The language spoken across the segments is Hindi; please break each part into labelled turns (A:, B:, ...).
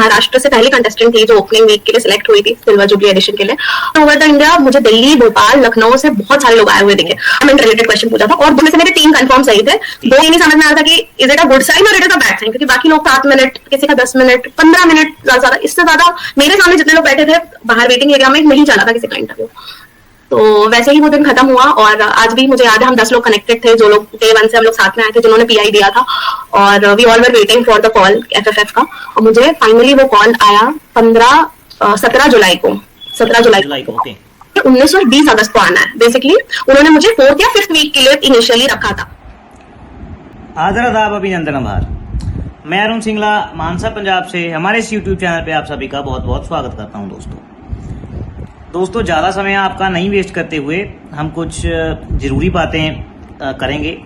A: महाराष्ट्र से पहली कंटेस्टेंट थी जो ओपनिंग वीक के लिए सिलेक्ट हुई थी सिल्वर जुबली एडिशन के लिए। ओवर द इंडिया मुझे दिल्ली, भोपाल, लखनऊ से बहुत सारे लोग आए हुए दिखे। मैंने रिलेटेड क्वेश्चन पूछा था और दो में से मेरे 3 कंफर्म सही थे। 2 ही नहीं समझ में आ रहा था कि is it a good sign और it is a bad sign, क्योंकि बाकी लोग 7 मिनट, किसी का 10 मिनट, 15 मिनट, ज्यादा इससे ज्यादा मेरे सामने जितने लोग बैठे थे बाहर वेटिंग एरिया में नहीं चला था किसी का इंटरव्यू। तो वैसे ही वो दिन खत्म हुआ और आज भी मुझे याद है हम 10 लोग कनेक्टेड थे, जो लोग डे 1 से हम लोग साथ में आए थे, जिन्होंने पीआई दिया था, और we all were waiting for the call FFF का। और मुझे फाइनली वो कॉल आया 17 जुलाई को। 17 जुलाई को 19 और 20 अगस्त को आना है। बेसिकली उन्होंने मुझे 4th या 5th वीक के लिए इनिशियली रखा था।
B: आदर अभिनंदन आभार। मैं अरुण सिंगला मानसा पंजाब से हमारे इस यूट्यूब चैनल पे आप सभी का बहुत बहुत स्वागत करता हूं। दोस्तों ज़्यादा समय आपका नहीं वेस्ट करते हुए हम कुछ ज़रूरी बातें करेंगे।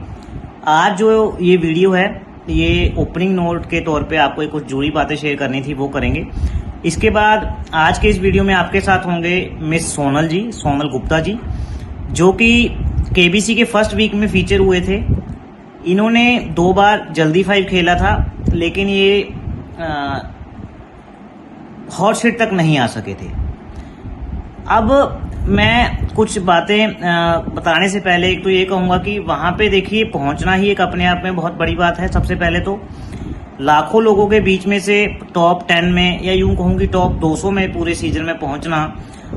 B: आज जो ये वीडियो है ये ओपनिंग नोट के तौर पे आपको कुछ ज़रूरी बातें शेयर करनी थी, वो करेंगे। इसके बाद आज के इस वीडियो में आपके साथ होंगे मिस सोनल जी, सोनल गुप्ता जी, जो कि केबीसी के फर्स्ट वीक में फीचर हुए थे। इन्होंने 2 बार जल्दी 5 खेला था, लेकिन ये हॉट सीट तक नहीं आ सके थे। अब मैं कुछ बातें बताने से पहले एक तो ये कहूँगा कि वहाँ पे देखिए पहुँचना ही एक अपने आप में बहुत बड़ी बात है। सबसे पहले तो लाखों लोगों के बीच में से टॉप 10 में या यूं कहूँ कि टॉप 200 में पूरे सीजन में पहुँचना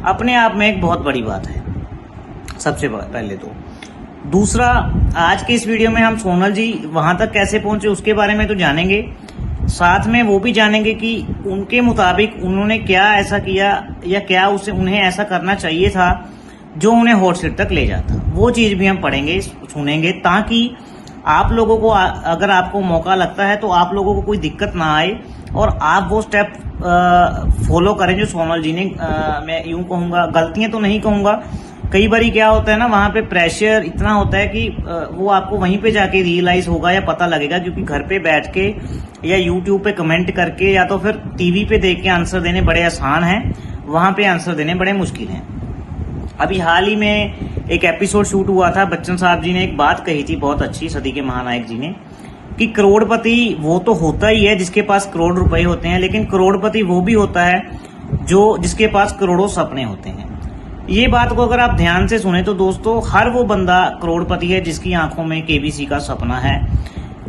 B: अपने आप में एक बहुत बड़ी बात है, सबसे पहले तो। दूसरा, आज के इस वीडियो में हम सोनल जी वहाँ तक कैसे पहुँचे उसके बारे में तो जानेंगे, साथ में वो भी जानेंगे कि उनके मुताबिक उन्होंने क्या ऐसा किया या क्या उन्हें ऐसा करना चाहिए था जो उन्हें हॉट सीट तक ले जाता। वो चीज़ भी हम पढ़ेंगे, सुनेंगे, ताकि आप लोगों को अगर आपको मौका लगता है तो आप लोगों को कोई दिक्कत ना आए और आप वो स्टेप फॉलो करें जो सोनल जी ने, मैं यूं कहूँगा, गलतियां तो नहीं कहूँगा, कई बारी क्या होता है ना, वहाँ पे प्रेशर इतना होता है कि वो आपको वहीं पे जाके रियलाइज होगा या पता लगेगा, क्योंकि घर पे बैठ के या यूट्यूब पे कमेंट करके या तो फिर टीवी पे देख के आंसर देने बड़े आसान हैं, वहाँ पे आंसर देने बड़े मुश्किल हैं। अभी हाल ही में एक एपिसोड शूट हुआ था, बच्चन साहब जी ने एक बात कही थी बहुत अच्छी, सदी के महानायक जी ने, कि करोड़पति वो तो होता ही है जिसके पास करोड़ रुपए होते हैं, लेकिन करोड़पति वो भी होता है जो जिसके पास करोड़ों सपने होते हैं। ये बात को अगर आप ध्यान से सुने तो दोस्तों, हर वो बंदा करोड़पति है जिसकी आंखों में केबीसी का सपना है।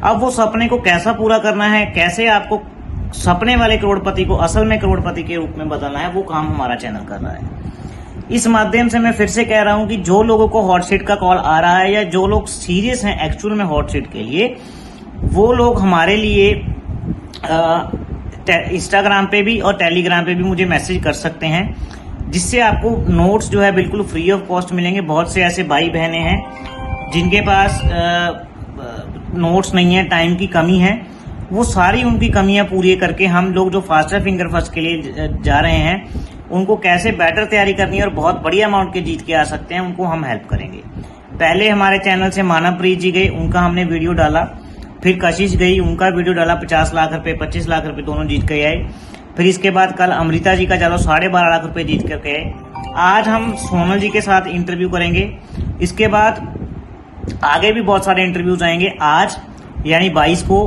B: अब वो सपने को कैसा पूरा करना है, कैसे आपको सपने वाले करोड़पति को असल में करोड़पति के रूप में बदलना है, वो काम हमारा चैनल कर रहा है। इस माध्यम से मैं फिर से कह रहा हूं कि जो लोगों को हॉट सीट का कॉल आ रहा है या जो लोग सीरियस हैं एक्चुअल में हॉट सीट के लिए, वो लोग हमारे लिए इंस्टाग्राम पे भी और टेलीग्राम पे भी मुझे मैसेज कर सकते हैं, जिससे आपको नोट्स जो है बिल्कुल फ्री ऑफ कॉस्ट मिलेंगे। बहुत से ऐसे भाई बहनें हैं जिनके पास नोट्स नहीं है, टाइम की कमी है, वो सारी उनकी कमियां पूरी करके हम लोग जो फास्टर फिंगर फर्स्ट के लिए जा रहे हैं, उनको कैसे बेटर तैयारी करनी है और बहुत बड़ी अमाउंट के जीत के आ सकते हैं, उनको हम हेल्प करेंगे। पहले हमारे चैनल से मानवप्रीत जी गए, उनका हमने वीडियो डाला, फिर कशिश गई, उनका वीडियो डाला, 50 लाख रुपए 25 लाख रुपए दोनों जीत के आए। फिर इसके बाद कल अमृता जी का चलो 12.5 लाख रुपए जीत करके आए। आज हम सोनल जी के साथ इंटरव्यू करेंगे। इसके बाद आगे भी बहुत सारे इंटरव्यूज आएंगे। आज यानी 22 को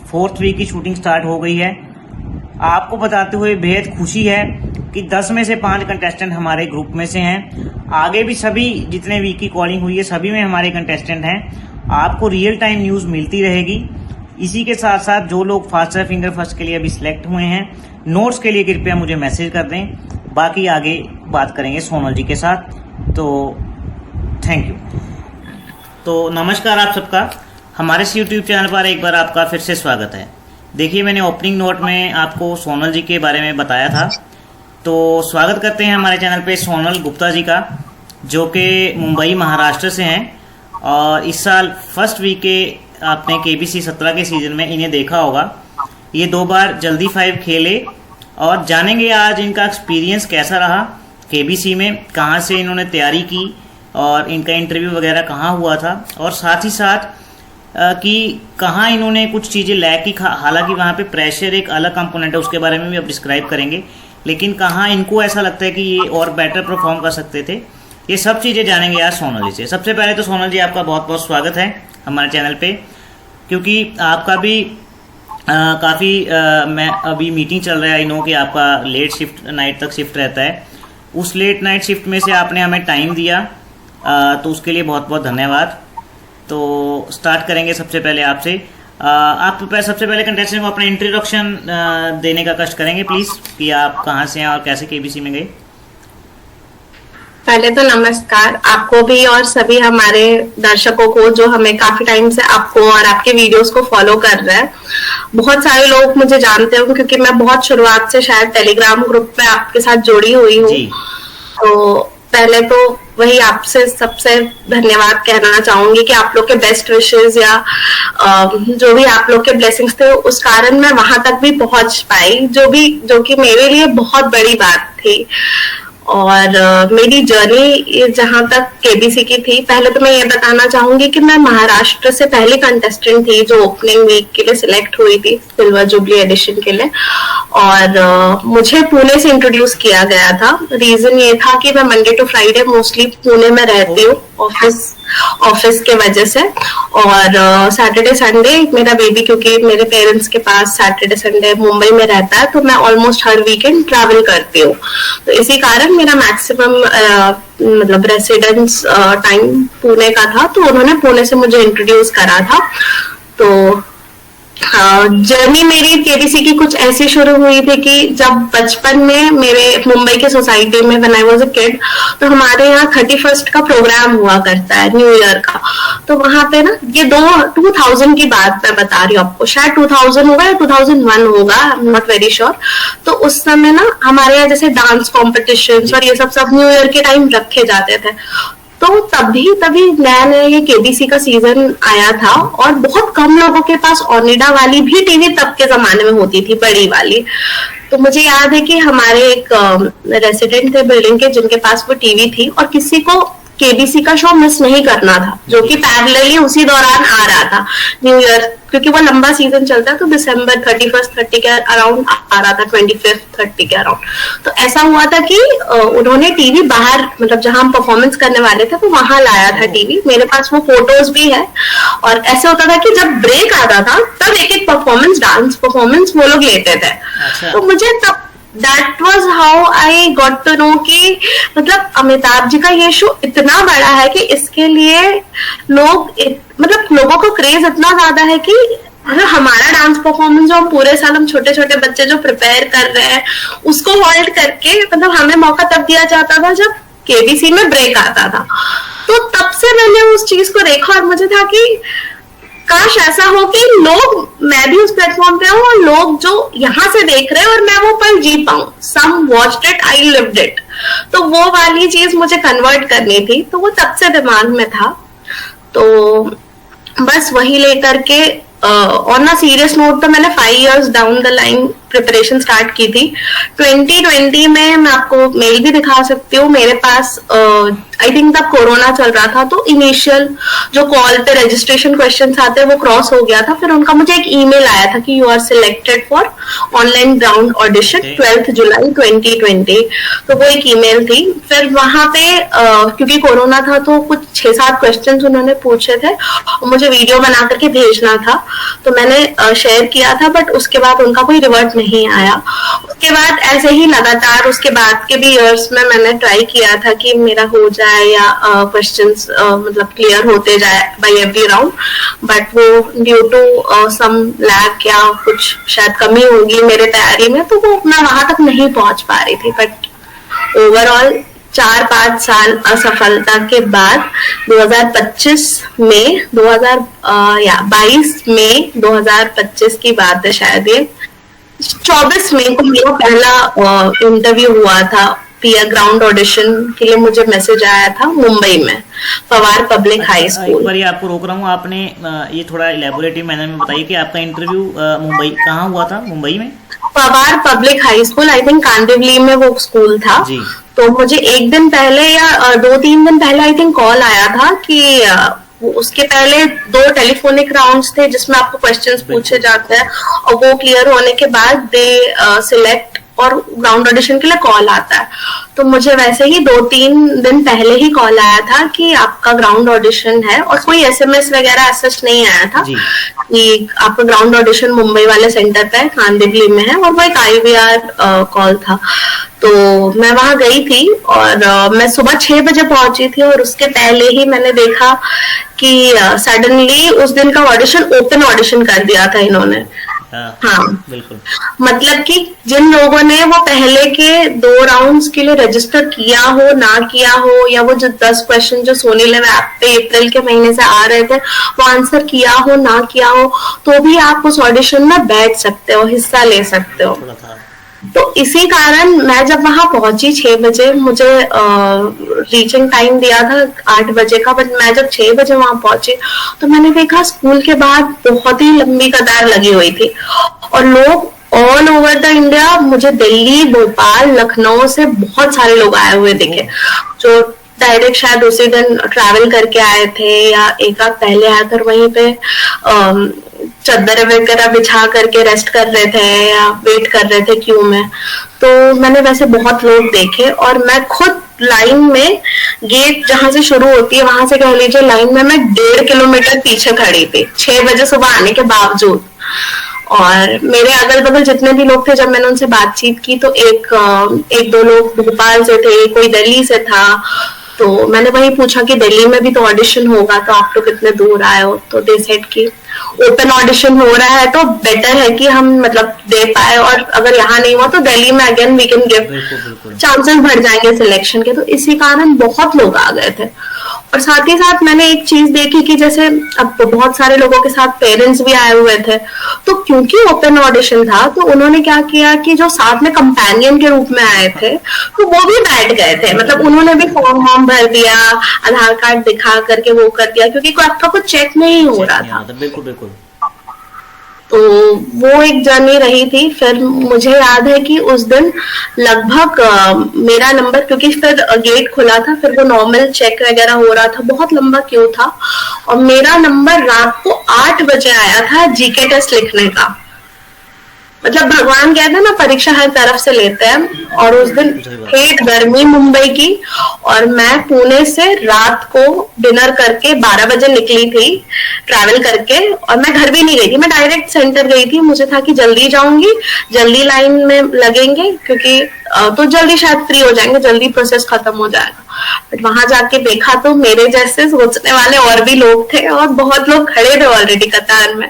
B: 4th वीक की शूटिंग स्टार्ट हो गई है। आपको बताते हुए बेहद खुशी है कि 10 में से 5 कंटेस्टेंट हमारे ग्रुप में से हैं। आगे भी सभी जितने वीक की कॉलिंग हुई है सभी में हमारे कंटेस्टेंट हैं। आपको रियल टाइम न्यूज मिलती रहेगी। इसी के साथ साथ जो लोग फास्टर फिंगर फर्स्ट के लिए अभी सिलेक्ट हुए हैं, नोट्स के लिए कृपया मुझे मैसेज कर दें। बाकी आगे बात करेंगे सोनल जी के साथ। तो थैंक यू। तो नमस्कार आप सबका, हमारे इस यूट्यूब चैनल पर एक बार आपका फिर से स्वागत है। देखिए, मैंने ओपनिंग नोट में आपको सोनल जी के बारे में बताया था, तो स्वागत करते हैं हमारे चैनल पे सोनल गुप्ता जी का, जो कि मुंबई महाराष्ट्र से हैं और इस साल फर्स्ट वीक के आपने केबीसी 17 के सीजन में इन्हें देखा होगा। ये 2 बार जल्दी 5 खेले और जानेंगे आज इनका एक्सपीरियंस कैसा रहा केबीसी में, कहाँ से इन्होंने तैयारी की और इनका इंटरव्यू वगैरह कहाँ हुआ था, और साथ ही साथ कि कहाँ इन्होंने कुछ चीज़ें लैक की। हालांकि वहाँ पे प्रेशर एक अलग कंपोनेंट है, उसके बारे में भी अब डिस्क्राइब करेंगे, लेकिन कहाँ इनको ऐसा लगता है कि ये और बेटर परफॉर्म कर सकते थे, ये सब चीज़ें जानेंगे आज सोनल जी से। सबसे पहले तो सोनल जी आपका बहुत बहुत स्वागत है हमारे चैनल पे, क्योंकि आपका भी काफ़ी मैं अभी मीटिंग चल रहा है, आई नो कि आपका लेट शिफ्ट नाइट तक शिफ्ट रहता है, उस लेट नाइट शिफ्ट में से आपने हमें टाइम दिया, तो उसके लिए बहुत बहुत धन्यवाद। तो स्टार्ट करेंगे सबसे पहले आपसे। आप सबसे पहले कंटेस्टेंट को अपना इंट्रोडक्शन देने का कष्ट करेंगे प्लीज़, कि आप कहाँ से हैं और कैसे केबीसी में गए।
A: पहले तो नमस्कार आपको भी और सभी हमारे दर्शकों को जो हमें काफी टाइम से आपको और आपके वीडियोस को फॉलो कर रहे हैं। बहुत सारे लोग मुझे जानते हो क्योंकि मैं बहुत शुरुआत से शायद टेलीग्राम ग्रुप पे आपके साथ जुड़ी हुई हूँ। तो पहले तो वही आपसे सबसे धन्यवाद कहना चाहूंगी कि आप लोग के बेस्ट विशेस या जो भी आप लोग के ब्लेसिंग्स थे, उस कारण मैं वहां तक भी पहुंच पाई, जो कि मेरे लिए बहुत बड़ी बात थी। और मेरी जर्नी जहां तक केबीसी की थी, पहले तो मैं ये बताना चाहूंगी कि मैं महाराष्ट्र से पहली कंटेस्टेंट थी जो ओपनिंग वीक के लिए सिलेक्ट हुई थी सिल्वर जुबली एडिशन के लिए। और मुझे पुणे से इंट्रोड्यूस किया गया था। रीजन ये था कि मैं Monday to Friday mostly Pune में रहती हूँ ऑफिस के वजह से, और सैटरडे संडे मेरा बेबी, क्योंकि मेरे पेरेंट्स के पास सैटरडे संडे मुंबई में रहता है, तो मैं ऑलमोस्ट हर वीकेंड ट्रैवल करती हूँ। तो इसी कारण मेरा मैक्सिमम मतलब रेसिडेंस टाइम पुणे का था, तो उन्होंने पुणे से मुझे इंट्रोड्यूस करा था। तो जर्नी मेरी केबीसी की कुछ ऐसी शुरू हुई थी कि जब बचपन में मेरे मुंबई के सोसाइटी में when I was a kid, तो हमारे यहाँ 31st का प्रोग्राम हुआ करता है न्यू ईयर का। तो वहां पे ना, ये 2000 की बात मैं बता रही हूँ आपको, शायद 2000 होगा या 2001 होगा, I am not very sure. तो उस समय ना हमारे यहाँ जैसे डांस कॉम्पिटिशन और ये सब न्यू ईयर के टाइम रखे जाते थे। तो तभी नया नया ये केबीसी का सीजन आया था, और बहुत कम लोगों के पास ओनिडा वाली भी टीवी तब के जमाने में होती थी, बड़ी वाली। तो मुझे याद है कि हमारे एक रेसिडेंट थे बिल्डिंग के जिनके पास वो टीवी थी, और किसी को केबीसी का शो मिस नहीं करना था, जो कि पैरेलली उसी दौरान आ रहा था न्यू ईयर, क्योंकि वो लंबा सीजन चलता है। तो दिसंबर 31st 30 के अराउंड आ रहा था, 25th 30 के अराउंड। तो ऐसा हुआ था कि उन्होंने टीवी बाहर, मतलब जहां हम परफॉर्मेंस करने वाले थे, तो वहां लाया था टीवी। मेरे पास वो फोटोज भी है। और ऐसा होता था कि जब ब्रेक आता था तब एक एक परफॉर्मेंस, डांस परफॉर्मेंस वो लोग लेते थे। तो मुझे तब That was how I got to know कि मतलब अमिताभ जी का ये शो इतना बड़ा है कि इसके लिए मतलब लोगों को क्रेज इतना ज्यादा है कि मतलब हमारा डांस परफॉर्मेंस जो हम पूरे साल, हम छोटे छोटे बच्चे जो प्रिपेयर कर रहे हैं, उसको होल्ड करके मतलब हमें मौका तब दिया जाता था जब केबीसी में ब्रेक आता था। तो तब से मैंने उस चीज को देखा, और मुझे था कि काश ऐसा हो कि मैं भी उस प्लेटफॉर्म पे हूँ और लोग जो यहाँ से देख रहे हैं और मैं वो पल जी पाऊं। Some watched it, I lived it. तो वो वाली चीज मुझे कन्वर्ट करनी थी, तो वो तब से दिमाग में था। तो बस वही लेकर के ऑन अ सीरियस नोट, तो मैंने 5 years down the line preparation start की थी। 2020 में मैं आपको मेल भी दिखा सकती हूँ, मेरे पास आई थिंक तब कोरोना चल रहा था, तो इनिशियल जो कॉल पे रजिस्ट्रेशन क्वेश्चंस आते हैं वो क्रॉस हो गया था। फिर उनका मुझे एक ईमेल आया था कि you are selected for online ground audition 12 July 2020। तो वो एक ईमेल थी। फिर वहां पे क्योंकि कोरोना था तो कुछ 6-7 क्वेश्चंस उन्होंने पूछे थे और मुझे वीडियो बना करके भेजना था, तो मैंने शेयर किया था। बट उसके बाद उनका कोई रिवर्ट नहीं आया। उसके बाद ऐसे ही लगातार उसके बाद के भी ईयर्स में मैंने ट्राई किया था कि मेरा हो जाए या क्वेश्चंस मतलब क्लियर होते जाए बाय एवरी राउंड, बट वो ड्यू टू सम लैग या कुछ शायद कमी होगी मेरे तैयारी में, तो वो मैं वहां तक नहीं पहुंच पा रही थी। बट ओवरऑल 4-5 साल असफलता के बाद 2025 में 22 मई 2025 की बात है शायद, ये 24 मई को मेरा पहला इंटरव्यू हुआ था। पीयर ग्राउंड ऑडिशन के लिए मुझे मैसेज आया था मुंबई में, पवार पब्लिक हाई स्कूल।
B: एक बार ये आपको रोक रहा हूँ, आपने ये थोड़ा इलेबोरेटिव मैनर में बताइए कि आपका इंटरव्यू मुंबई कहाँ हुआ था? मुंबई में
A: Pawar public high school, I think Kandivali में वो स्कूल था जी। तो मुझे एक दिन पहले या 2-3 दिन पहले आई थिंक कॉल आया था कि उसके पहले 2 टेलीफोनिक राउंड्स थे जिसमें आपको क्वेश्चंस पूछे जाते हैं, और वो क्लियर होने के बाद दे सिलेक्ट और ग्राउंड ऑडिशन के लिए कॉल आता है। तो मुझे वैसे ही 2-3 दिन पहले ही कॉल आया था कि आपका ग्राउंड ऑडिशन है, और कोई SMS वगैरह सच नहीं आया था कि आपका ग्राउंड ऑडिशन मुंबई वाले सेंटर पे कांदिवली में है, और वो एक IVR कॉल था। तो मैं वहां गई थी और मैं सुबह 6 बजे पहुंची थी, और उसके पहले ही मैंने देखा कि सडनली उस दिन का ऑडिशन ओपन ऑडिशन कर दिया था इन्होंने। हाँ
B: बिल्कुल।
A: मतलब कि जिन लोगों ने वो पहले के 2 राउंड्स के लिए रजिस्टर किया हो ना किया हो, या वो जो 10 क्वेश्चन जो सोनी लिव ऐप पे अप्रैल के महीने से आ रहे थे वो आंसर किया हो ना किया हो, तो भी आप उस ऑडिशन में बैठ सकते हो, हिस्सा ले सकते हो। तो इसी कारण मैं जब वहां पहुंची 6 बजे, मुझे रीचिंग टाइम दिया था 8 बजे का, बट मैं जब 6 बजे वहां पहुंची तो मैंने देखा स्कूल के बाद बहुत ही लंबी कतार लगी हुई थी, और लोग ऑल ओवर द इंडिया, मुझे दिल्ली, भोपाल, लखनऊ से बहुत सारे लोग आए हुए दिखे, जो डायरेक्ट शायद उसी दिन ट्रैवल करके आए थे या एक आध पहले आकर वहीं पे चद्दर वगैरह बिछा करके रेस्ट कर रहे थे या वेट कर रहे थे क्यू में। तो मैंने वैसे बहुत लोग देखे, और मैं खुद लाइन में, गेट जहां से शुरू होती है वहां से कह लीजिए लाइन में मैं 1.5 किलोमीटर पीछे खड़ी थी 6 बजे सुबह आने के बावजूद। और मेरे अगल बगल जितने भी लोग थे, जब मैंने उनसे बातचीत की तो एक दो लोग भोपाल से थे, कोई दिल्ली से था। तो मैंने वही पूछा कि दिल्ली में भी तो ऑडिशन होगा, तो आप लोग कितने दूर आए हो? तो दे सेड कि ओपन ऑडिशन हो रहा है तो बेटर है कि हम मतलब दे पाए, और अगर यहाँ नहीं हुआ तो दिल्ली में again we can give, chances बढ़ जाएंगे सिलेक्शन के। तो इसी कारण बहुत लोग आ गए थे। और साथ ही साथ मैंने एक चीज देखी कि जैसे अब बहुत सारे लोगों के साथ पेरेंट्स भी आए हुए थे, तो क्योंकि ओपन ऑडिशन था तो उन्होंने क्या किया कि जो साथ में कंपेनियन के रूप में आए थे तो वो भी बैठ गए थे, मतलब उन्होंने भी फॉर्म भर दिया, आधार कार्ड दिखा करके वो कर दिया, क्योंकि आपका कुछ चेक नहीं हो रहा था।
B: बिल्कुल बिल्कुल।
A: तो वो एक जर्नी रही थी। फिर मुझे याद है कि उस दिन लगभग मेरा नंबर, क्योंकि फिर गेट खुला था, फिर वो नॉर्मल चेक वगैरह हो रहा था, बहुत लंबा क्यू था, और मेरा नंबर रात को 8 बजे आया था जीके टेस्ट लिखने का। मतलब भगवान कहते हैं ना, परीक्षा हर तरफ से लेते हैं। और उस दिन हेट गर्मी मुंबई की, और मैं पुणे से रात को डिनर करके 12 बजे निकली थी ट्रैवल करके, और मैं घर भी नहीं गई थी, मैं डायरेक्ट सेंटर गई थी। मुझे था कि जल्दी जाऊंगी, जल्दी लाइन में लगेंगे, क्योंकि तो जल्दी शायद फ्री हो जाएंगे, जल्दी प्रोसेस खत्म हो जाएगा। बट वहां जाके देखा तो मेरे जैसे सोचने वाले और भी लोग थे, और बहुत लोग खड़े थे ऑलरेडी कतार में।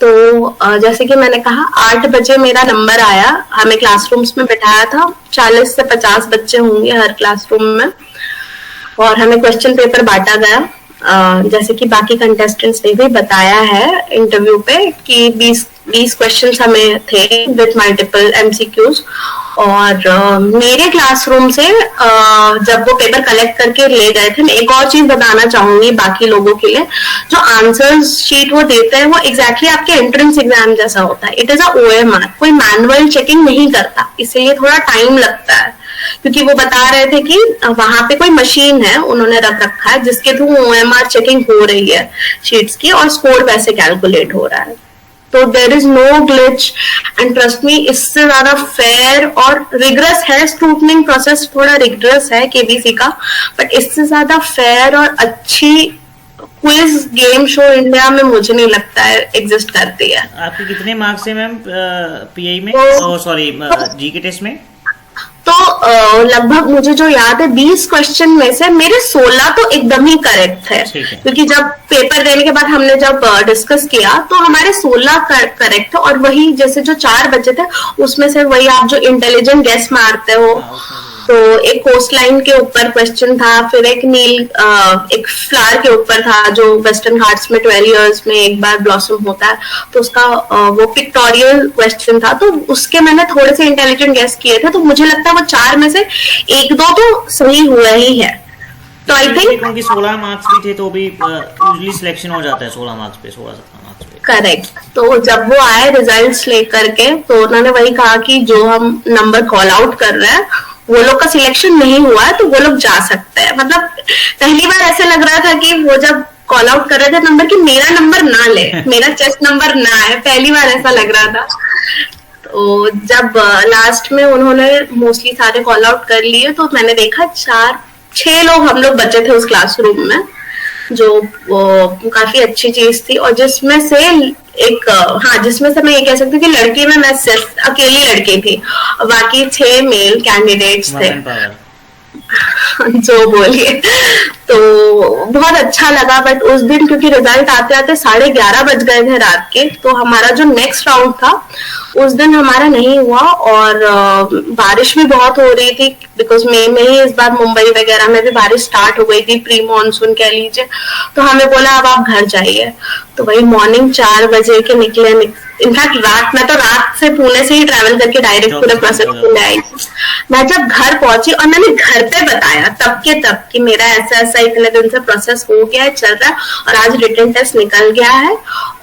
A: तो जैसे कि मैंने कहा 8 बजे मेरा नंबर आया, हमें क्लासरूम्स में बिठाया था, 40 से 50 बच्चे होंगे हर क्लासरूम में, और हमें क्वेश्चन पेपर बांटा गया। जैसे कि बाकी कंटेस्टेंट्स ने भी बताया है इंटरव्यू पे कि 20 क्वेश्चंस हमें थे विद मल्टीपल MCQs। और मेरे क्लासरूम से जब वो पेपर कलेक्ट करके ले गए थे, मैं एक और चीज बताना चाहूंगी बाकी लोगों के लिए, जो आंसर शीट वो देते हैं वो एग्जैक्टली आपके एंट्रेंस एग्जाम जैसा होता है। इट इज अ OMR, कोई मैनुअल चेकिंग नहीं करता, इसलिए थोड़ा टाइम लगता है। क्योंकि वो बता रहे थे कि वहां पे कोई मशीन है उन्होंने रख रखा है जिसके थ्रू OMR चेकिंग हो रही है शीट्स की, और स्कोर वैसे कैलकुलेट हो रहा है। तो there is no glitch, and trust me, इससे ज्यादा फेयर और रिग्रेस है स्क्रूटनिंग प्रोसेस, थोड़ा रिग्रेस है KBC का, बट इससे ज्यादा फेयर और अच्छी क्विज गेम शो इंडिया में मुझे नहीं लगता है एग्जिस्ट करती है।
B: आपके कितने मार्क्स है मैम PI में, सॉरी जीके टेस्ट में?
A: तो लगभग मुझे जो याद है 20 क्वेश्चन में से मेरे 16 तो एकदम ही करेक्ट है, क्योंकि जब पेपर देने के बाद हमने जब डिस्कस किया तो हमारे 16 करेक्ट है। और वही जैसे जो 4 बचे थे उसमें से वही आप जो इंटेलिजेंट गेस मारते हो, तो एक कोस्ट लाइन के ऊपर क्वेश्चन था, फिर एक एक फ्लावर के ऊपर था जो वेस्टर्न घाट्स में 12 इयर्स में एक बार ब्लॉसम होता है, तो उसका वो पिक्टोरियल क्वेश्चन था। तो उसके मैंने थोड़े से इंटेलिजेंट गेस किए थे, तो मुझे लगता है वो 4 में से 1-2 तो सही हुआ ही है। तो आई थिंक
B: 16 मार्क्स भी थे तो भी यूजुअली सिलेक्शन हो जाता है 16 मार्क्स पे, 16-17 मार्क्स पे।
A: करेक्ट। तो जब वो आए रिजल्ट्स लेकर के, तो उन्होंने वही कहा कि जो हम नंबर कॉल आउट कर रहे हैं वो लोग का सिलेक्शन नहीं हुआ है, तो वो लोग जा सकते हैं। मतलब पहली बार ऐसे लग रहा था कि वो जब कॉल आउट कर रहे थे नंबर, कि मेरा नंबर ना ले, मेरा चेस्ट नंबर ना है, पहली बार ऐसा लग रहा था। तो जब लास्ट में उन्होंने मोस्टली सारे कॉल आउट कर लिए तो मैंने देखा 4-6 लोग हम लोग बचे थे उस क्लासरूम में, जो काफी अच्छी चीज थी। और जिसमें से जिसमें से मैं ये कह सकती हूँ कि लड़की में मैं सिर्फ अकेली लड़की थी, बाकी 6 मेल कैंडिडेट्स थे। जो बोलिए, तो बहुत अच्छा लगा। बट उस दिन क्योंकि रिजल्ट आते आते 11:30 बज गए थे रात के, तो हमारा जो नेक्स्ट राउंड था उस दिन हमारा नहीं हुआ। और बारिश भी बहुत हो रही थी, बिकॉज मई में ही इस बार मुंबई वगैरह में भी बारिश स्टार्ट हो गई थी, प्री मानसून कह लीजिए। तो हमें बोला अब आप घर जाइए। तो वही मॉर्निंग 4 बजे के निकले। इनफैक्ट मैं तो रात से पुणे से ही ट्रैवल करके डायरेक्ट पूरे प्रोसेस में आई। मैं जब घर पहुंची और मैंने घर पे बताया तब कि मेरा ऐसा इतने दिन से प्रोसेस हो गया है, चल रहा है, और आज रिटन टेस्ट निकल गया है।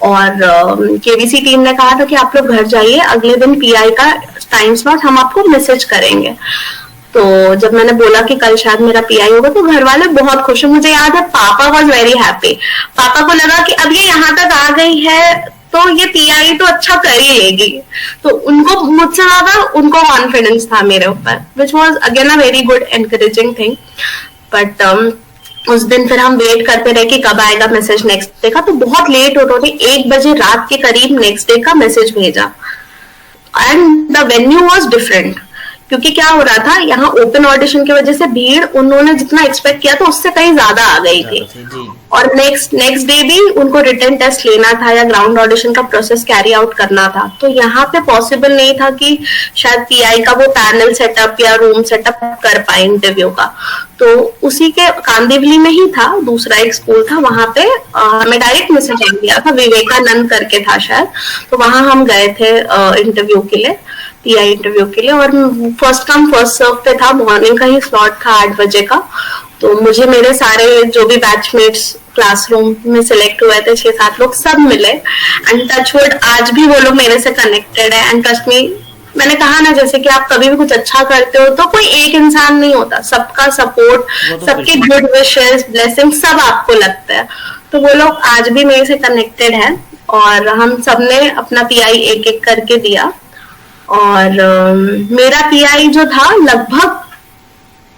A: और केवीसी टीम ने कहा था कि आप लोग घर जाइए, अगले दिन पीआई का टाइम स्लॉट हम आपको मैसेज करेंगे। तो जब मैंने बोला कि कल शायद मेरा पीआई होगा तो घर वाले बहुत खुश हैं। मुझे याद है पापा वॉज वेरी हैप्पी। पापा को लगा कि अब ये यहाँ तक आ गई है तो ये पीआई तो अच्छा कर ही लेगी। तो उनको मुझसे ज्यादा उनको कॉन्फिडेंस था मेरे ऊपर, which was again a very good encouraging thing. But उस दिन फिर हम वेट करते रहे कि कब आएगा मैसेज नेक्स्ट डे का। तो बहुत लेट उन्होंने 1 बजे रात के करीब नेक्स्ट डे का मैसेज भेजा। And the venue was different, क्योंकि क्या हो रहा था, यहाँ ओपन ऑडिशन की वजह से भीड़ उन्होंने जितना एक्सपेक्ट किया था उससे कहीं ज्यादा आ गई थी। और नेक्स्ट डे भी उनको रिटन टेस्ट लेना था या ग्राउंड ऑडिशन का प्रोसेस कैरी आउट करना था। तो यहाँ पे पॉसिबल नहीं था कि शायद पीआई का वो पैनल सेटअप या रूम सेटअप कर पाए इंटरव्यू का। तो उसी के कांदिवली में ही था, दूसरा एक स्कूल था, वहां पे हमें डायरेक्ट मैसेज आ गया था, विवेकानंद करके था शायद। तो वहां हम गए थे इंटरव्यू के लिए, पीआई इंटरव्यू के लिए। और फर्स्ट कम फर्स्ट सर्व पे था, मॉर्निंग का ही स्लॉट था 8 बजे का। तो मुझे मेरे सारे जो भी बैचमेट्स क्लासरूम में सिलेक्ट हुए थे 6-7 लोग सब मिले। एंड टचवुड आज भी वो लोग मेरे से कनेक्टेड है। एंड ट्रस्ट मी, मैंने कहा ना, जैसे कि आप कभी भी कुछ अच्छा करते हो तो कोई एक इंसान नहीं होता, सबका सपोर्ट, सबके गुड विशेस, ब्लेसिंग सब आपको लगता है। तो वो लोग आज भी मेरे से कनेक्टेड है और हम सबने अपना पीआई एक करके दिया। और मेरा पीआई जो था लगभग,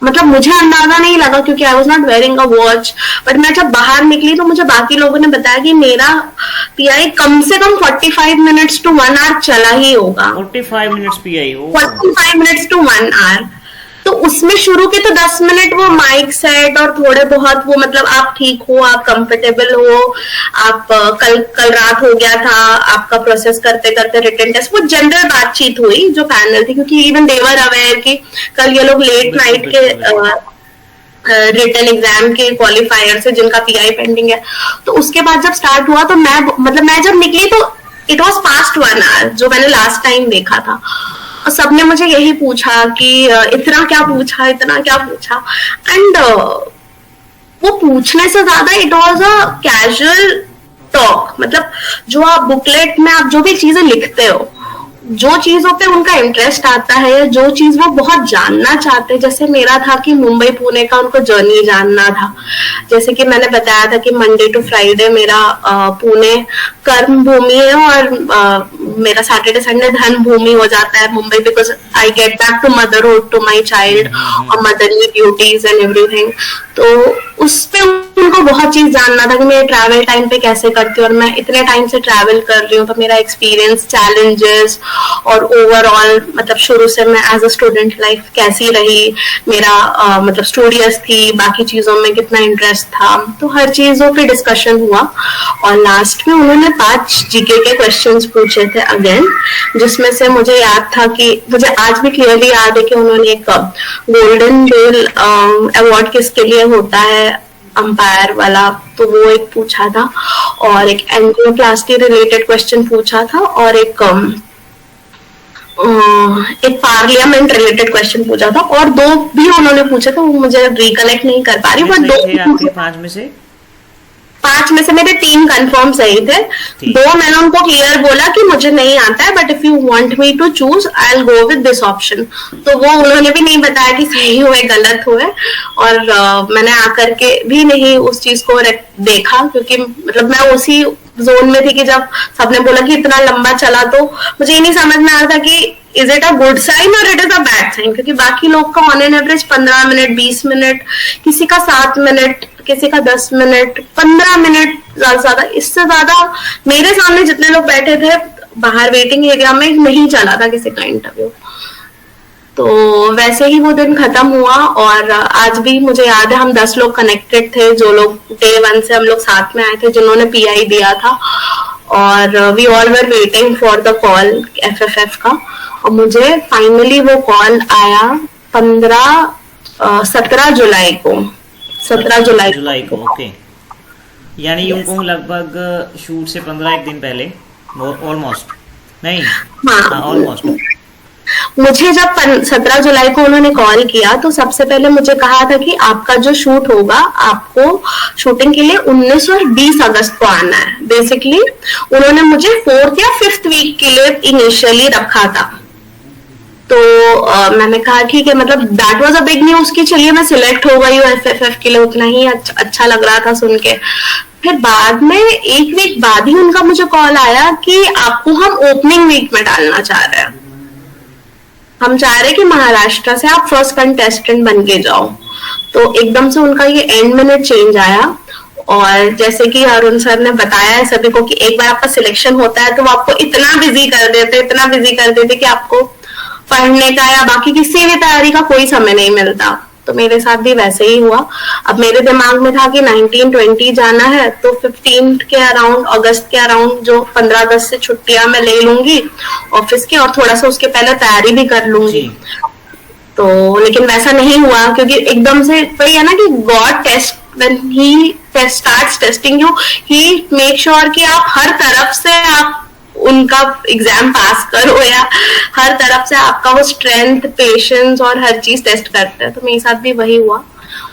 A: मतलब मुझे अंदाजा नहीं लगा क्योंकि I was not wearing a watch. But मैं जब बाहर निकली तो मुझे बाकी लोगों ने बताया कि मेरा पीआई कम से कम 45 मिनट्स टू 1 आवर चला ही होगा।
B: 45 minutes PI,
A: 45 minutes to 1 hour. तो उसमें शुरू के तो 10 मिनट वो माइक सेट और थोड़े बहुत वो, मतलब आप ठीक हो, आप कंफर्टेबल हो, आप कल रात हो गया था आपका प्रोसेस करते करते रिटन टेस्ट, वो जनरल बातचीत हुई जो पैनल थी, क्योंकि इवन देवर अवेयर कि कल ये लोग लेट नाइट के रिटन एग्जाम के क्वालिफायर से जिनका पीआई पेंडिंग है। तो उसके बाद जब स्टार्ट हुआ तो मैं जब निकली तो इट वॉज पास्ट 1 आवर, जो मैंने लास्ट टाइम देखा था। और सबने मुझे यही पूछा कि इतना क्या पूछा। एंड वो पूछने से ज्यादा it was a casual talk. मतलब जो आप बुकलेट में आप जो भी चीजें लिखते हो, जो चीजों पे उनका इंटरेस्ट आता है या जो चीज वो बहुत जानना चाहते हैं, जैसे मेरा था कि मुंबई पुणे का उनको जर्नी जानना था। जैसे कि मैंने बताया था कि मंडे टू फ्राइडे मेरा पुणे कर्म भूमि है और मेरा सैटरडे संडे धन भूमि हो जाता है Mumbai, because I get back to motherhood, to my child और मदरली ड्यूटीज एंड एवरीथिंग। तो उस पे उनको बहुत चीज जानना था कि मैं ट्रैवल टाइम पे कैसे करती हूँ, और मैं इतने टाइम से ट्रैवल कर रही हूँ तो मेरा एक्सपीरियंस, चैलेंजेस और ओवरऑल मतलब शुरू से मैं एज अ स्टूडेंट लाइफ कैसी रही, मेरा मतलब स्टूडियस थी, बाकी चीजों में कितना इंटरेस्ट था। तो हर चीजों पे डिस्कशन हुआ। और लास्ट में उन्होंने 5 जीके के क्वेश्चंस पूछे थे अगेन, जिसमें से मुझे याद था कि मुझे आज भी क्लियरली याद है कि उन्होंने एक गोल्डन बेल अवार्ड किसके लिए होता है, अंपायर वाला, तो वो एक पूछा था। और एक एंजियोप्लास्टी रिलेटेड क्वेश्चन पूछा था और एक पार्लियामेंट रिलेटेड क्वेश्चन पूछा था। और 2 भी उन्होंने पूछे थे, वो मुझे रिकलेक्ट नहीं कर पा रही, बट 2 5 में से मेरे 3 कंफर्म सही थे। 2 मैंने उनको क्लियर बोला कि मुझे नहीं आता है, but if you want me to choose I will go with this option. तो वो उन्होंने भी नहीं बताया कि सही हुए गलत हुए। और मैंने आकर के भी नहीं उस चीज को देखा, क्योंकि मतलब मैं उसी जोन में थी कि जब सबने बोला कि इतना लंबा चला, तो मुझे ये नहीं समझ में आ रहा था कि is it a good sign और it is a bad sign, क्योंकि बाकी लोग का on an average 15 minute, 20 minute, किसी का 7 मिनट, किसी का 10 मिनट, 15 मिनट, ज्यादा इससे ज्यादा मेरे सामने जितने लोग बैठे थे बाहर वेटिंग एरिया में नहीं चला था किसी का इंटरव्यू। तो वैसे ही वो दिन खत्म हुआ, और आज भी मुझे याद है हम 10 लोग कनेक्टेड थे, जो लोग डे 1 से हम लोग साथ में आए थे, जिन्होंने पीआई दिया था, और we all were waiting for the call FFF का। और मुझे फाइनली वो कॉल आया 17 जुलाई को। 17 जुलाई को
B: ओके, यानी यूं लगभग शूट से 15 एक दिन पहले, ऑलमोस्ट नहीं, हाँ ऑलमोस्ट।
A: मुझे जब 17 जुलाई को उन्होंने कॉल किया तो सबसे पहले मुझे कहा था कि आपका जो शूट होगा, आपको शूटिंग के लिए 19 और 20 अगस्त को आना है। बेसिकली उन्होंने मुझे 4th या 5th वीक के लिए इनिशियली रखा था। तो मैंने कहा ठीक है, मतलब that was a big news कि चलिए मैं सिलेक्ट हो गई हूँ एफएफएफ के लिए, उतना ही अच्छा लग रहा था सुन के। फिर बाद में 1 वीक बाद ही उनका मुझे कॉल आया कि आपको हम ओपनिंग वीक में डालना चाह रहे हैं, हम चाह रहे हैं कि महाराष्ट्र से आप फर्स्ट कंटेस्टेंट बन के जाओ। तो एकदम से उनका ये एंड मिनट चेंज आया, और जैसे कि अरुण सर ने बताया है सभी को कि एक बार आपका सिलेक्शन होता है तो वो आपको इतना बिजी कर देते कि आपको पढ़ने का या बाकी किसी भी तैयारी का कोई समय नहीं मिलता। तो मेरे साथ भी वैसे ही हुआ। अब मेरे दिमाग में था कि 19-20 जाना है, तो 15 के अराउंड, अगस्त के अराउंड जो 15-10 से छुट्टियां मैं ले लूंगी ऑफिस की, और थोड़ा सा उसके पहले तैयारी भी कर लूंगी। तो लेकिन वैसा नहीं हुआ, क्योंकि एकदम से वही है ना कि God test when he starts testing you, he make sure कि आप हर तरफ से आप उनका एग्जाम पास करो, या हर तरफ से आपका वो स्ट्रेंथ, पेशेंस और हर चीज टेस्ट करते हैं। तो मेरे साथ भी वही हुआ।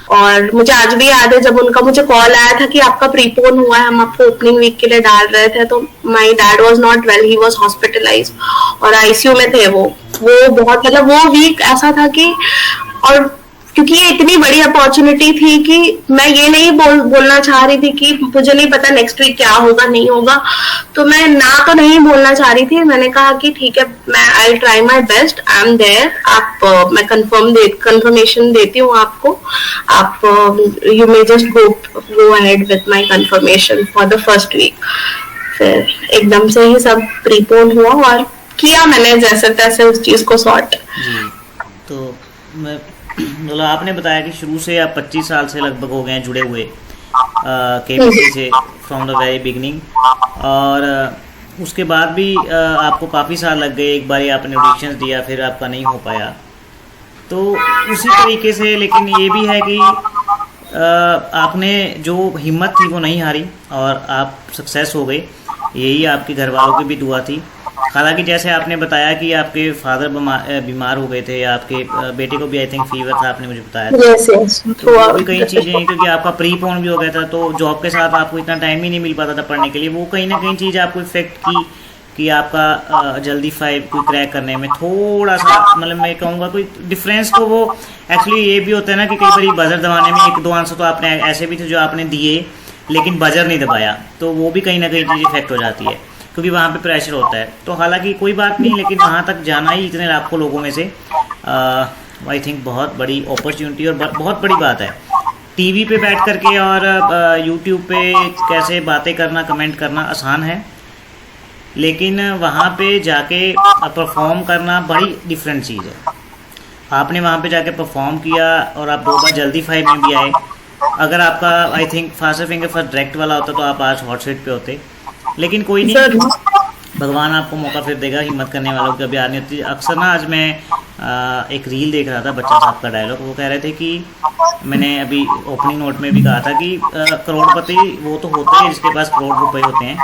A: और मुझे आज भी याद है जब उनका मुझे कॉल आया था कि आपका प्रीपोन हुआ है, हम आपको ओपनिंग वीक के लिए डाल रहे थे, तो my dad was not well, he was hospitalised और आईसीयू में थे वो बहुत, मतलब वो वीक ऐसा था कि, और क्योंकि ये इतनी बड़ी अपॉर्चुनिटी थी कि मैं ये नहीं बोलना चाह रही थी कि मुझे नहीं पता नेक्स्ट वीक क्या होगा नहीं होगा, तो मैं ना तो नहीं बोलना चाह रही थी। मैंने कहा कि ठीक है, मैं I try my best, I am there, आप मैं कंफर्मेशन देती हूँ आपको, आप you may just go ahead with my confirmation for the first week. फिर एकदम से ही सब प्रीपोन हुआ और किया मैंने जैसे तैसे उस चीज को सॉर्ट।
B: तो मैं मतलब आपने बताया कि शुरू से आप 25 साल से लगभग हो गए हैं जुड़े हुए केपीसी से फ्रॉम द वेरी बिगनिंग, और उसके बाद भी आपको काफ़ी साल लग गए। एक बार आपने ऑडिशंस दिया, फिर आपका नहीं हो पाया, तो उसी तरीके से, लेकिन ये भी है कि आपने जो हिम्मत थी वो नहीं हारी और आप सक्सेस हो गए। यही आपके घर वालों की भी दुआ थी। हालांकि जैसे आपने बताया कि आपके फादर बीमार हो गए थे, या आपके बेटे को भी आई थिंक फीवर था, आपने मुझे बताया था।
A: yes.
B: तो वो भी कई चीज़ें हैं, क्योंकि आपका प्रीपोन भी हो गया था, तो जॉब के साथ आपको इतना टाइम ही नहीं मिल पाता था पढ़ने के लिए। वो कहीं ना कहीं चीज़ आपको इफेक्ट की कि आपका जल्दी 5 कोई क्रैक करने में थोड़ा सा, मतलब मैं कहूँगा कोई डिफरेंस। तो वो एक्चुअली ये भी होता है ना कि कई बार बजर दबाने में 1-2 आंसर तो आपने ऐसे भी थे जो आपने दिए लेकिन बजर नहीं दबाया, तो वो भी कहीं ना कहीं चीज़ इफेक्ट हो जाती है, क्योंकि वहाँ पे प्रेशर होता है। तो हालांकि कोई बात नहीं, लेकिन वहाँ तक जाना ही इतने लाखों लोगों में से आई थिंक बहुत बड़ी अपॉर्चुनिटी और बहुत बड़ी बात है। टीवी पे बैठ करके और यूट्यूब पे कैसे बातें करना, कमेंट करना आसान है, लेकिन वहाँ पे जाके परफॉर्म करना बड़ी डिफरेंट चीज़ है। आपने वहाँ पे जाके परफॉर्म किया और आप 2 बार जल्दी 5 में भी आए। अगर आपका I think faster finger first direct वाला होता तो आप आज हॉट सीट पे होते, लेकिन कोई नहीं, भगवान आपको मौका फिर देगा। हिम्मत करने वालों की कभी आनी होती है। अक्सर ना, आज मैं एक रील देख रहा था, बच्चन साहब का डायलॉग, वो कह रहे थे कि मैंने अभी ओपनिंग नोट में भी कहा था कि करोड़पति वो तो होते हैं जिसके पास करोड़ रुपए होते हैं,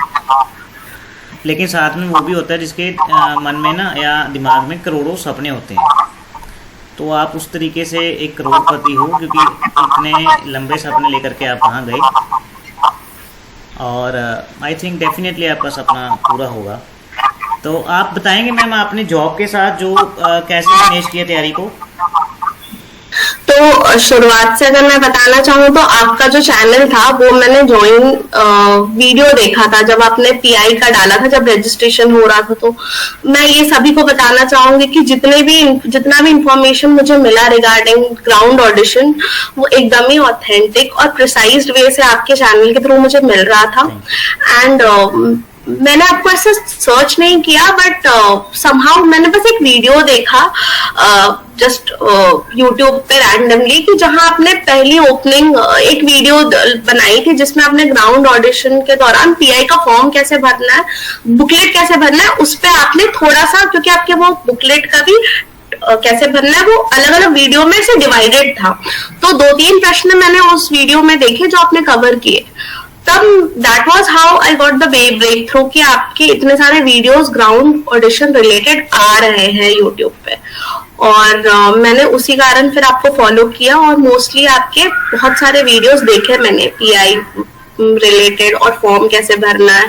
B: लेकिन साथ में वो भी होता है जिसके मन में ना या दिमाग में करोड़ों सपने होते हैं। तो आप उस तरीके से एक करोड़पति हो, क्योंकि इतने लंबे सपने लेकर के आप वहाँ गए, और आई थिंक डेफिनेटली आपका सपना पूरा होगा। तो आप बताएंगे मैम, आपने जॉब के साथ जो कैसे मैनेज किया तैयारी को?
A: तो शुरुआत से अगर मैं बताना चाहूँ तो आपका जो चैनल था वो मैंने ज्वाइन वीडियो देखा था जब आपने पीआई का डाला था, जब रजिस्ट्रेशन हो रहा था। तो मैं ये सभी को बताना चाहूंगी कि जितना भी इंफॉर्मेशन मुझे मिला रिगार्डिंग ग्राउंड ऑडिशन, वो एकदम ही ऑथेंटिक और प्रिसाइज वे से आपके चैनल के थ्रू मुझे मिल रहा था। एंड मैंने आपको ऐसे सर्च नहीं किया, बट समहाउ मैंने बस एक वीडियो देखा जस्ट यूट्यूब पे रैंडमली, कि जहां आपने पहली ओपनिंग एक वीडियो बनाई थी जिसमें आपने ग्राउंड ऑडिशन के दौरान पीआई का फॉर्म कैसे भरना है, बुकलेट कैसे भरना है, उस पर आपने थोड़ा सा, क्योंकि आपके वो बुकलेट का भी कैसे भरना है वो अलग अलग वीडियो में से डिवाइडेड था, तो 2-3 प्रश्न मैंने उस वीडियो में देखे जो आपने कवर किए। तब that was how I got the breakthrough कि आपके इतने सारे वीडियोस ग्राउंड ऑडिशन रिलेटेड आ रहे हैं यूट्यूब पे, और मैंने उसी कारण फिर आपको फॉलो किया और मोस्टली आपके बहुत सारे वीडियोस देखे मैंने पीआई रिलेटेड और फॉर्म कैसे भरना है।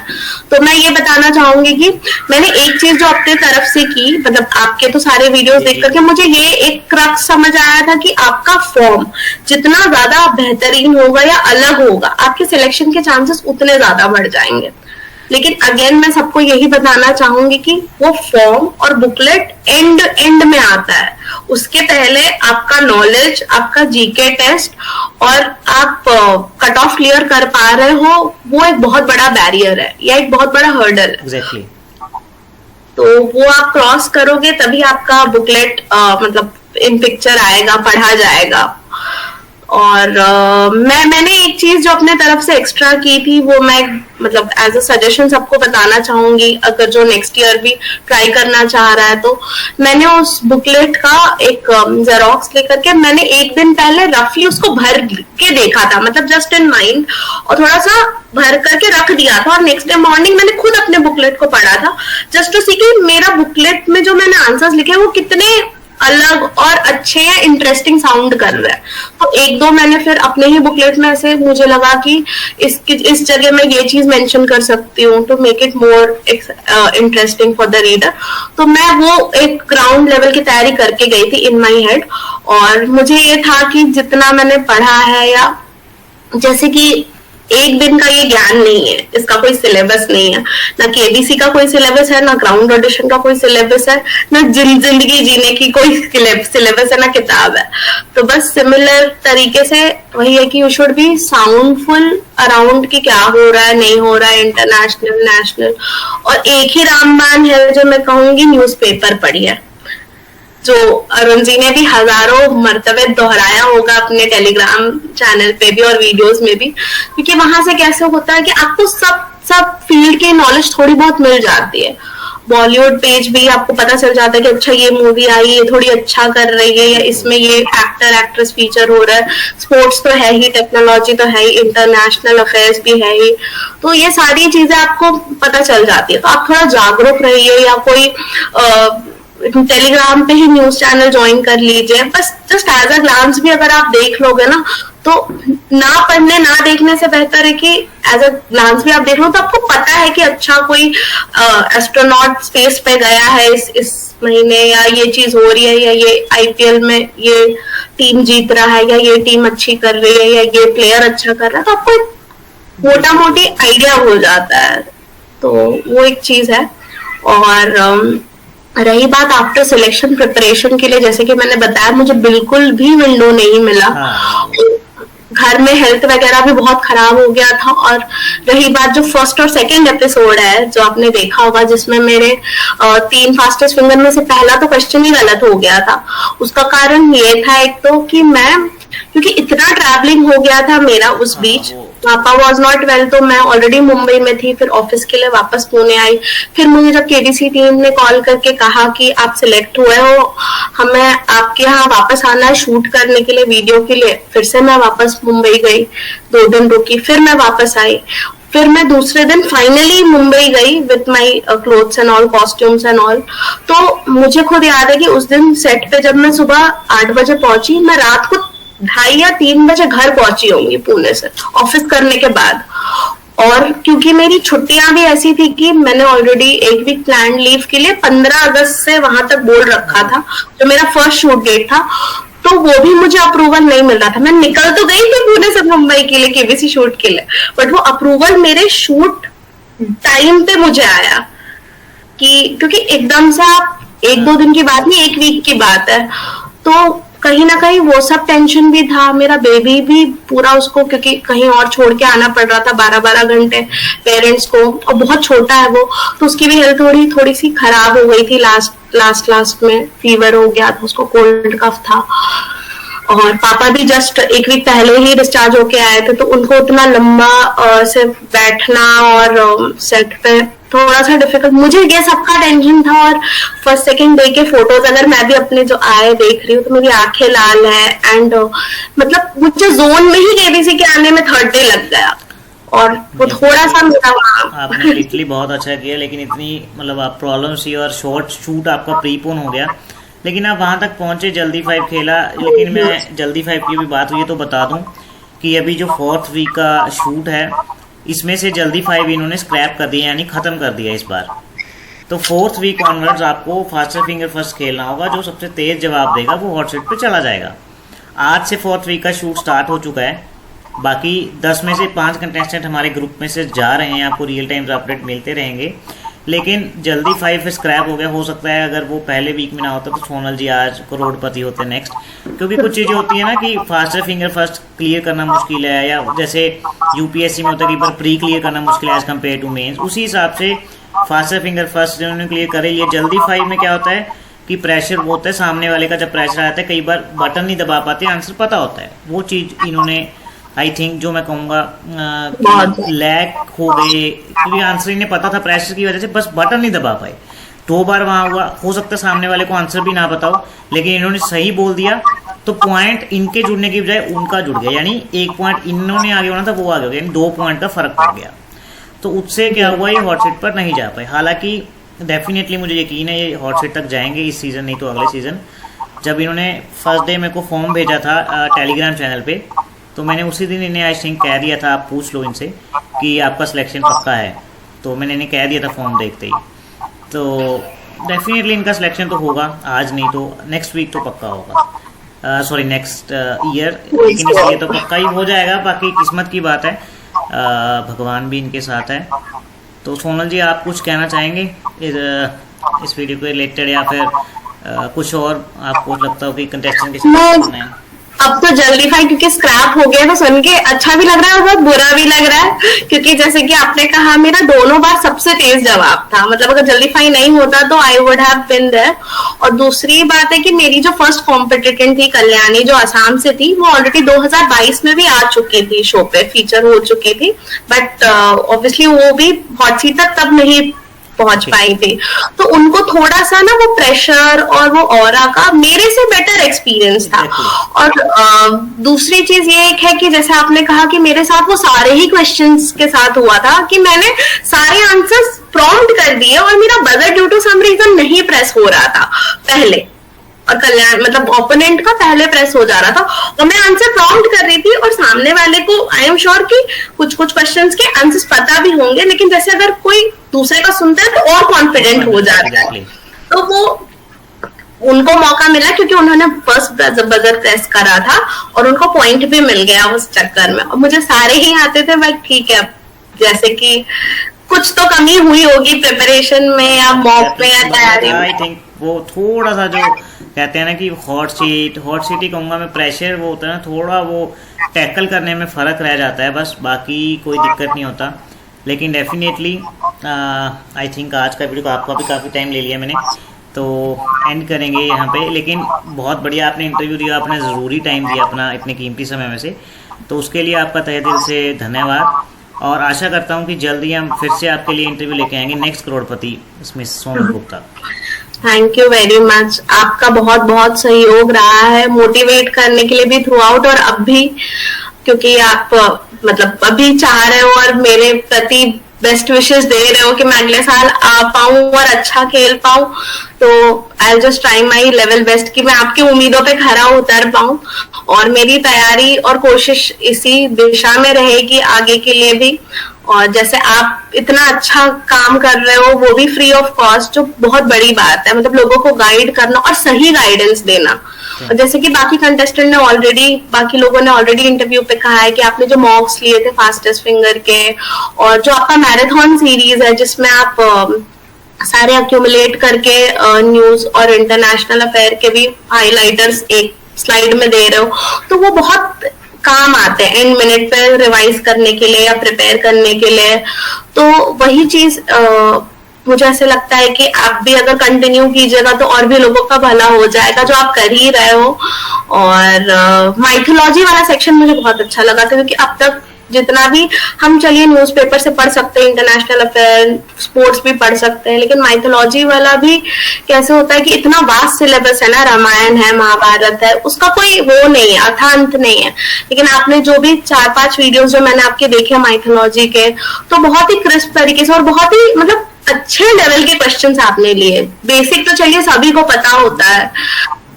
A: तो मैं ये बताना चाहूंगी कि मैंने एक चीज जो अपने तरफ से की, मतलब आपके तो सारे वीडियोस देख करके मुझे ये एक क्रक्स समझ आया था कि आपका फॉर्म जितना ज्यादा बेहतरीन होगा या अलग होगा, आपके सिलेक्शन के चांसेस उतने ज्यादा बढ़ जाएंगे। लेकिन अगेन मैं सबको यही बताना चाहूंगी कि वो फॉर्म और बुकलेट एंड में आता है, उसके पहले आपका नॉलेज, आपका जीके टेस्ट और आप कट ऑफ क्लियर कर पा रहे हो, वो एक बहुत बड़ा बैरियर है या एक बहुत बड़ा हर्डल है।
B: Exactly.
A: तो वो आप क्रॉस करोगे तभी आपका बुकलेट मतलब इन पिक्चर आएगा, पढ़ा जाएगा। और मैंने एक चीज जो अपने तरफ से एक्स्ट्रा की थी वो मैं मतलब एज अ सजेशन सबको बताना चाहूंगी, अगर जो नेक्स्ट ईयर भी ट्राई करना चाह रहा है, तो मैंने उस बुकलेट का एक जेरोक्स लेकर के मैंने एक दिन पहले रफली उसको भर के देखा था, मतलब जस्ट इन माइंड, और थोड़ा सा भर करके रख दिया था, और नेक्स्ट डे मॉर्निंग मैंने खुद अपने बुकलेट को पढ़ा था जस्ट टू सी कि मेरा बुकलेट में जो मैंने आंसर्स लिखे वो कितने अलग और अच्छे या इंटरेस्टिंग साउंड कर रहा है। तो 1-2 मैंने फिर अपने ही बुकलेट में ऐसे मुझे लगा कि इस जगह मैं ये चीज मेंशन कर सकती हूँ to make it more interesting for the reader. तो मैं वो एक ग्राउंड लेवल की तैयारी करके गई थी इन माई हेड, और मुझे ये था कि जितना मैंने पढ़ा है, या जैसे कि एक दिन का ये ज्ञान नहीं है, इसका कोई सिलेबस नहीं है, ना केबीसी का कोई सिलेबस है, ना ग्राउंड ऑडिशन का कोई सिलेबस है, ना जिंदगी जीने की कोई सिलेबस है, ना किताब है। तो बस सिमिलर तरीके से वही है कि यू शुड बी साउंडफुल अराउंड कि क्या हो रहा है, नहीं हो रहा है, इंटरनेशनल, नेशनल। और एक ही रामबाण है जो मैं कहूंगी, न्यूज़पेपर पढ़िए, जो अरुण जी ने भी हजारों मर्तबे दोहराया होगा अपने टेलीग्राम चैनल पे भी और वीडियोस में भी, क्योंकि वहां से कैसे होता है कि आपको सब फील्ड की नॉलेज थोड़ी बहुत मिल जाती है। बॉलीवुड पेज भी आपको पता चल जाता है कि अच्छा ये मूवी आई, ये थोड़ी अच्छा कर रही है, या इसमें ये एक्टर एक्ट्रेस फीचर हो रहा है। स्पोर्ट्स तो है ही, टेक्नोलॉजी तो है ही, इंटरनेशनल अफेयर्स भी है ही, तो ये सारी चीजें आपको पता चल जाती है। तो आप थोड़ा जागरूक रहिए, या कोई टेलीग्राम पे ही न्यूज चैनल ज्वाइन कर लीजिए, बस जस्ट एज अ ग्लांस भी अगर आप देख लोगे ना, तो ना पढ़ने ना देखने से बेहतर है कि एज अ ग्लांस भी आप देख लो, तो आपको पता है कि अच्छा कोई एस्ट्रोनॉट स्पेस पे गया है इस महीने, या ये चीज हो रही है, या ये आईपीएल में ये टीम जीत रहा है, या ये टीम अच्छी कर रही है, या ये प्लेयर अच्छा कर रहा है, तो आपको मोटा मोटी आइडिया हो जाता है। तो वो एक चीज है। और रही बात आफ्टर सिलेक्शन प्रिपरेशन के लिए, जैसे कि मैंने बताया मुझे बिल्कुल भी विंडो नहीं मिला, घर में हेल्थ वगैरह भी बहुत खराब हो गया था। और रही बात जो फर्स्ट और सेकंड एपिसोड है जो आपने देखा होगा, जिसमें मेरे 3 फास्टेस्ट फिंगर में से पहला तो क्वेश्चन ही गलत हो गया था, उसका कारण ये था एक तो कि मैं, क्योंकि इतना ट्रैवलिंग हो गया था मेरा उस बीच, पापा वॉज नॉट वेल, तो मैं ऑलरेडी मुंबई में थी, फिर ऑफिस के लिए वापस पुणे आई। फिर मुझे जब केडीसी टीम ने कॉल करके कहा कि आप सिलेक्ट हुए हो, हमें आपके यहाँ वापस आना है शूट करने के लिए, वीडियो के लिए, फिर से मैं वापस मुंबई गई, 2 दिन रुकी, फिर मैं वापस आई। फिर मैं दूसरे दिन फाइनली मुंबई गई with my clothes and all, costumes and all. तो मुझे खुद याद है कि उस दिन सेट पे जब मैं सुबह 8 बजे पहुंची, मैं रात को 2:30 या 3 बजे घर पहुंची होंगी पुणे से, ऑफिस करने के बाद। और क्योंकि मेरी छुट्टियां भी ऐसी थी कि मैंने ऑलरेडी 1 वीक प्लान लीव के लिए 15 अगस्त से वहां तक बोल रखा था, जो मेरा फर्स्ट शूट डेट था। तो वो भी मुझे अप्रूवल नहीं मिल रहा था। मैं निकल तो गई थी पुणे से मुंबई के लिए केबीसी शूट के लिए, बट वो अप्रूवल मेरे शूट टाइम पे मुझे आया कि क्योंकि एकदम से आप 1-2 दिन की बात नहीं, 1 वीक की बात है, तो कहीं ना कहीं वो सब टेंशन भी था। मेरा बेबी भी पूरा उसको क्योंकि कहीं और छोड़ के आना पड़ रहा था 12-12 घंटे पेरेंट्स को, और बहुत छोटा है वो, तो उसकी भी हेल्थ थोड़ी सी खराब हो गई थी। लास्ट में फीवर हो गया था उसको, कोल्ड कफ था, और पापा भी जस्ट 1 वीक पहले ही डिस्चार्ज होके आए थे, तो उनको उतना लंबा से बैठना और सेट पे थोड़ा सा डिफिकल्ट। मुझे ये सबका टेंशन था, और फर्स्ट सेकंड डे के फोटोज अगर मैं भी अपने जो आए देख रही हूँ तो मेरी आंखें लाल है, एंड मतलब मुझे जोन में ही केबीसी के आने में 3rd डे लग गया, और वो थोड़ा सा मेरा
B: आपने लिटरली बहुत अच्छा किया, लेकिन इतनी मतलब आप प्रॉब्लम सी और शॉर्ट शूट आपका प्रीपोन हो गया, लेकिन आप वहां तक पहुंचे, जल्दी 5 खेला। लेकिन मैं जल्दी 5 की भी बात हुई है तो बता दूं कि अभी जो 4th वीक का शूट है इसमें से जल्दी 5 इन्होंने स्क्रैप कर दिया, यानी खत्म कर दिया इस बार। तो 4th वीक ऑनवर्ड्स आपको फास्टर फिंगर फर्स्ट खेलना होगा, जो सबसे तेज जवाब देगा वो हॉट सीट पे चला जाएगा। आज से 4th वीक का शूट स्टार्ट हो चुका है, बाकी 10 में से 5 कंटेस्टेंट हमारे ग्रुप में से जा रहे हैं, आपको रियल टाइम अपडेट मिलते रहेंगे। लेकिन जल्दी 5 स्क्रैप हो गया, हो सकता है अगर वो पहले वीक में ना होता तो सोनल जी आज करोड़पति होते नेक्स्ट, क्योंकि कुछ चीज़ें होती है ना कि फास्टर फिंगर फर्स्ट क्लियर करना मुश्किल है, या जैसे यूपीएससी में होता है कि पर प्री क्लियर करना मुश्किल है एज कम्पेयर टू मेंस, उसी हिसाब से फास्टर फिंगर फर्स्ट जिन्होंने क्लियर करे लिए। जल्दी 5 में क्या होता है कि प्रेशर वो होता है सामने वाले का, जब प्रेशर आता है कई बार बटन नहीं दबा पाते, आंसर पता होता है, वो चीज़ इन्होंने आई थिंक जो मैं कहूँगा लैग हो गए, क्योंकि आंसर इन्हें पता था प्रेशर की वजह से, बस बटन नहीं दबा पाए। 2 बार वहाँ हुआ, हो सकता है सामने वाले को आंसर भी ना बताओ, लेकिन इन्होंने सही बोल दिया तो पॉइंट इनके जुड़ने की बजाय उनका जुड़ गया, यानी 1 पॉइंट इन्होंने आगे होना था वो आगे हो गया, यानी 2 पॉइंट का फर्क पड़ गया। तो उससे क्या हुआ, ये हॉट सीट पर नहीं जा पाए। हालांकि डेफिनेटली मुझे यकीन है ये हॉट सीट तक जाएंगे इस सीज़न, नहीं तो अगले सीज़न। जब इन्होंने फर्स्ट डे मेरे को फॉर्म भेजा था टेलीग्राम चैनल पे, तो मैंने उसी दिन इन्हें आई थिंक कह दिया था, आप पूछ लो इनसे कि आपका सिलेक्शन पक्का है, तो मैंने इन्हें कह दिया था फॉर्म देखते ही। तो डेफिनेटली इनका सिलेक्शन तो होगा, आज नहीं तो नेक्स्ट वीक तो पक्का होगा, सॉरी नेक्स्ट ईयर, लेकिन इसलिए तो पक्का ही हो जाएगा, बाकी किस्मत की बात है, भगवान भी इनके साथ है। तो सोनल जी आप कुछ कहना चाहेंगे इस वीडियो को रिलेटेड, या फिर कुछ और आपको लगता हो कि कंटेस्टेंट के साथ करना है?
A: अब तो जल्दी 5 क्योंकि स्क्रैप हो गया तो सुन के अच्छा भी लग रहा है और बहुत बुरा भी लग रहा है, क्योंकि जैसे कि आपने कहा मेरा दोनों बार सबसे तेज जवाब था, मतलब अगर जल्दी 5 नहीं होता तो I would have been there. और दूसरी बात है कि मेरी जो फर्स्ट कॉम्पिटिटेंट थी कल्याणी, जो असम से थी, वो ऑलरेडी 2022 में भी आ चुकी थी, शो पे फीचर हो चुकी थी, बट ऑब्वियसली वो भी हॉट सीट तक तब नहीं पहुंच पाई थी, तो उनको थोड़ा सा ना वो प्रेशर और वो ऑरा का मेरे से बेटर एक्सपीरियंस था। और दूसरी चीज ये एक है कि जैसे आपने कहा कि मेरे साथ वो सारे ही क्वेश्चंस के साथ हुआ था कि मैंने सारे आंसर्स प्रॉम्प्ट कर दिए और मेरा buzzer due to some reason नहीं प्रेस हो रहा था पहले, और कल्याण मतलब ओपोनेंट का पहले प्रेस हो जा रहा था, और मैं आंसर प्रॉम्प्ट कर रही थी, और सामने वाले को आई एम श्योर कि कुछ क्वेश्चंस के आंसर्स पता भी होंगे, लेकिन जैसे अगर कोई दूसरे का सुनता है तो और कॉन्फिडेंट हो जाता है, तो वो उनको मौका मिला क्योंकि उन्होंने फर्स्ट बजर प्रेस करा था और उनको पॉइंट भी मिल गया उस चक्कर में। और मुझे सारे ही आते थे, बट ठीक है, जैसे कि कुछ तो कमी हुई होगी प्रिपरेशन में या मॉक में या तैयारी में।
B: आई थिंक वो थोड़ा सा जो कहते हैं ना कि हॉट सीट ही कहूँगा मैं, प्रेशर वो होता है ना, थोड़ा वो टैकल करने में फ़र्क रह जाता है, बस बाकी कोई दिक्कत नहीं होता। लेकिन डेफिनेटली आई थिंक आज का वीडियो आपका भी काफ़ी टाइम ले लिया मैंने, तो एंड करेंगे यहाँ पे। लेकिन बहुत बढ़िया आपने इंटरव्यू दिया, आपने ज़रूरी टाइम दिया अपना इतने कीमती समय में से, तो उसके लिए आपका तहे दिल से धन्यवाद। और आशा करता हूँ कि जल्दी हम फिर से आपके लिए इंटरव्यू लेके आएंगे next Crorepati miss Sonal Gupta.
A: Thank you very much, आपका बहुत बहुत सहयोग रहा है मोटिवेट करने के लिए भी थ्रू आउट, और अब भी क्योंकि आप मतलब अभी चाह रहे हो और मेरे प्रति बेस्ट विशेस दे रहे हो कि मैं अगले साल आ पाऊं और अच्छा खेल पाऊं, तो I just try my level best कि मैं आपकी उम्मीदों पे खरा उतर पाऊं, और मेरी तैयारी और कोशिश इसी दिशा में रहेगी आगे के लिए भी। और जैसे आप इतना अच्छा काम कर रहे हो वो भी फ्री ऑफ कॉस्ट, जो बहुत बड़ी बात है, मतलब लोगों को गाइड करना और सही गाइडेंस देना, और जैसे कि बाकी कंटेस्टेंट ने ऑलरेडी, बाकी लोगों ने ऑलरेडी इंटरव्यू पे कहा है कि आपने जो मॉक्स लिए थे फास्टेस्ट फिंगर के, और जो आपका मैराथन सीरीज है जिसमें आप सारे अक्यूमुलेट करके न्यूज और इंटरनेशनल अफेयर के भी हाइलाइटर्स एक स्लाइड में दे रहे हो, तो वो बहुत काम आते हैं एंड मिनट पे रिवाइज करने के लिए या प्रिपेयर करने के लिए। तो वही चीज मुझे ऐसे लगता है कि आप भी अगर कंटिन्यू कीजिएगा तो और भी लोगों का भला हो जाएगा, जो आप कर ही रहे हो। और माइथोलॉजी वाला सेक्शन मुझे बहुत अच्छा लगा था, क्योंकि अब तक जितना भी हम, चलिए न्यूज़पेपर से पढ़ सकते हैं, इंटरनेशनल अफेयर, स्पोर्ट्स भी पढ़ सकते हैं, लेकिन माइथोलॉजी वाला भी कैसे होता है कि इतना वास्ट सिलेबस है ना, रामायण है, महाभारत है, उसका कोई वो नहीं है, अर्थांत नहीं है। लेकिन आपने जो भी 4-5 वीडियोस जो मैंने आपके देखे माइथोलॉजी के, तो बहुत ही क्रिस्प तरीके से और बहुत ही मतलब अच्छे लेवल के क्वेश्चंस आपने लिए। बेसिक तो चलिए सभी को पता होता है,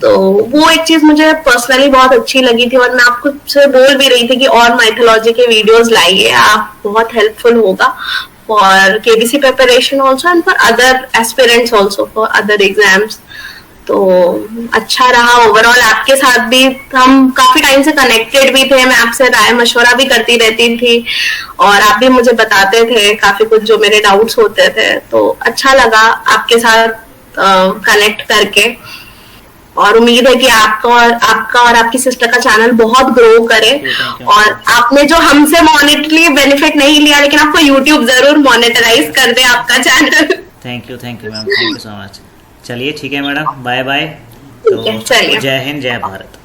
A: तो वो एक चीज मुझे पर्सनली बहुत अच्छी लगी थी। और मैं आपको से बोल भी रही थी कि और माइथोलॉजी के वीडियोस लाइए, आप बहुत हेल्पफुल होगा for KBC preparation also and for other aspirants also for other exams. तो अच्छा रहा ओवरऑल आपके साथ भी, हम काफी टाइम से कनेक्टेड भी थे, मैं आपसे राय मशवरा भी करती रहती थी और आप भी मुझे बताते थे काफी कुछ जो मेरे डाउट्स होते थे। तो अच्छा लगा आपके साथ कनेक्ट करके, और उम्मीद है कि आपका और आपकी सिस्टर का चैनल बहुत ग्रो करे। और आपने जो हमसे मॉनेटरी बेनिफिट नहीं लिया, लेकिन आपको यूट्यूब जरूर मॉनेटराइज कर दे आपका channel.
B: Thank you ma'am, thank you so much. चलिए ठीक है मैडम, बाय बाय।
A: ठीक है, चलिए,
B: जय हिंद, जय भारत।